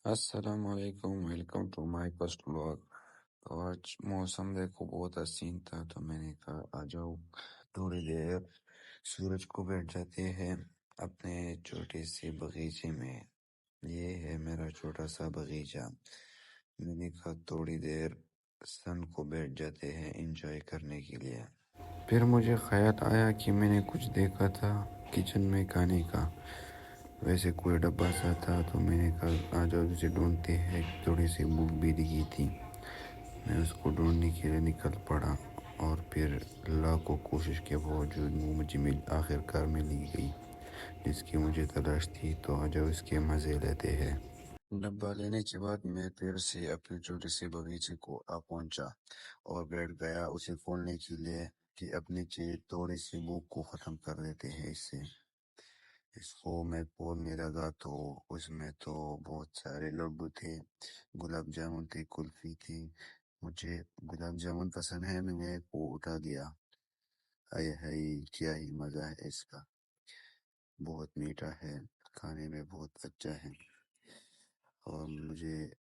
السلام علیکم، welcome to my first blog. تو آج موسم دیکھو بہت حسین تھا، تو میں نے کہا آ جاؤ تھوڑی دیر سورج کو بیٹھ جاتے ہیں اپنے چھوٹے سے باغیچے میں۔ یہ ہے میرا چھوٹا سا باغیچہ۔ میں نے کہا تھوڑی دیر سن کو بیٹھ جاتے ہیں انجوائے کرنے کے لیے۔ پھر مجھے خیال آیا کہ میں نے کچھ دیکھا تھا کچن میں کھانے کا، ویسے کوئی ڈبہ سا تھا، تو میں نے کہا آ جاؤ اسے ڈھونڈتے ہیں۔ تھوڑی سی بھوک بھی لگی تھی، میں اس کو ڈھونڈنے کے لیے نکل پڑا، اور پھر لاکھوں کوشش کے باوجود وہ مجھے آخر کار مل ہی گئی جس کی مجھے تلاش تھی۔ تو آ جاؤ اس کے مزے لیتے ہیں۔ ڈبہ لینے کے بعد میں پھر سے اپنے چھوٹے سے باغیچے کو آ پہنچا اور بیٹھ گیا اسے کھولنے کے لیے کہ اپنی چیز تھوڑی سی بھوک کو ختم کر دیتے ہیں اس کو میں کھولنے لگا تو اس میں تو بہت سارے لڈو تھے، گلاب جامن تھے، کلفی تھی۔ مجھے گلاب جامن پسند ہے، میں نے وہ اٹھا دیا۔ ہائے ہائے کیا ہی مزہ ہے اس کا، بہت میٹھا ہے، کھانے میں بہت اچھا ہے، اور مجھے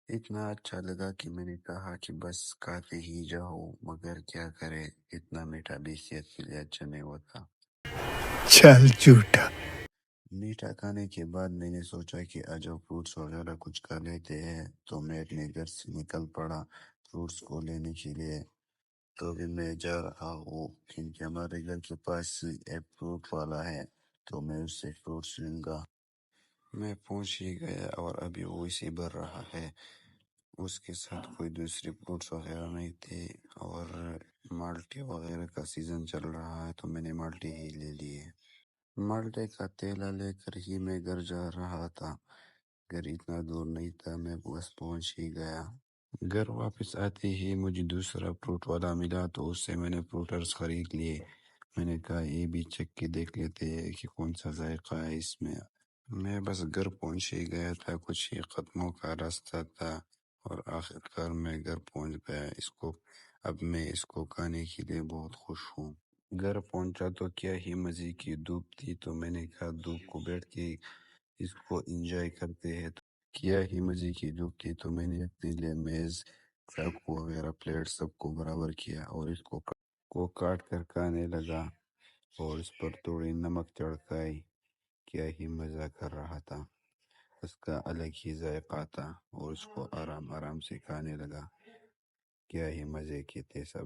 اتنا اچھا لگا کہ میں نے کہا کہ بس کھاتے ہی جاؤ، مگر کیا کرے اتنا میٹھا بھی صحت کے لیے اچھا نہیں ہوتا۔ چل جھوٹا۔ میٹھا کھانے کے بعد میں نے سوچا کہ آجاؤ فروٹس وغیرہ کچھ کر لیتے ہیں، تو میں اپنے گھر سے نکل پڑا فروٹس کو لینے کے لیے۔ تو ابھی میں جا رہا ہوں کیونکہ ہمارے گھر کے پاس ایک فروٹ والا ہے، تو میں اس سے فروٹس لوں گا۔ میں پہنچ ہی گیا اور ابھی وہ اسے بھر رہا ہے، اس کے ساتھ کوئی دوسری فروٹس وغیرہ نہیں تھے، اور مالٹے وغیرہ کا سیزن چل رہا ہے، تو میں نے مالٹے ہی لے لیے۔ مالٹے کا تیلا لے کر ہی میں گھر جا رہا تھا، گھر اتنا دور نہیں تھا، میں بس پہنچ ہی گیا۔ گھر واپس آتے ہی مجھے دوسرا فروٹ والا ملا، تو اس سے میں نے فروٹرز خرید لیے۔ میں نے کہا یہ بھی چکھ کے دیکھ لیتے ہیں کہ کون سا ذائقہ ہے اس میں۔ میں بس گھر پہنچ ہی گیا تھا، کچھ ہی قدموں کا راستہ تھا، اور آخر کار میں گھر پہنچ گیا۔ اب میں اس کو کھانے کے لیے بہت خوش ہوں۔ گھر پہنچا تو کیا ہی مزے کی دھوپ تھی، تو میں نے کہا دھوپ کو بیٹھ کے اس کو انجوائے کرتے ہیں۔ تو کیا ہی مزے کی دھوپ تھی، تو میں نے اپنے لیے میز، چاقو وغیرہ، پلیٹ سب کو برابر کیا اور اس کو کاٹ کر کھانے لگا، اور اس پر تھوڑی نمک چڑھکائی۔ کیا ہی مزہ کر رہا تھا، اس کا الگ ہی ذائقہ تھا، اور اس کو آرام آرام سے کھانے لگا۔ کیا ہی مزے کے تھے سب۔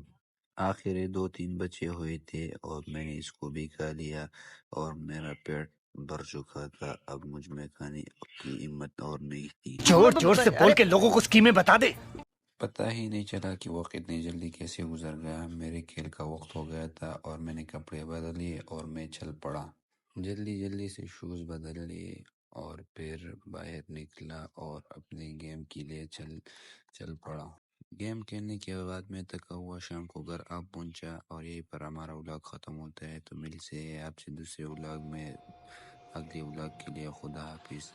آخر 2-3 بچے ہوئے تھے اور میں نے اس کو بھی کھا لیا، اور میرا پیٹ بھر چکا تھا، اب مجھ میں کھانے کی ہمت اور نہیں تھی۔ زور زور سے بول کے لوگوں کو اسکیمیں بتا دے۔ پتہ ہی نہیں چلا کہ وقت اتنی جلدی کیسے گزر گیا۔ میرے کھیل کا وقت ہو گیا تھا، اور میں نے کپڑے بدل لیے اور میں چل پڑا۔ جلدی سے شوز بدل لیے اور پھر باہر نکلا اور اپنے گیم کے لیے چل پڑا۔ گیم کھیلنے کے بعد میں تھکا ہوا شام کو گھر آ پہنچا، اور یہیں پر ہمارا ولاگ ختم ہوتا ہے۔ تو ملتے ہیں آپ سے دوسرے ولاگ میں، اگلے ولاگ کے لیے۔ خدا حافظ۔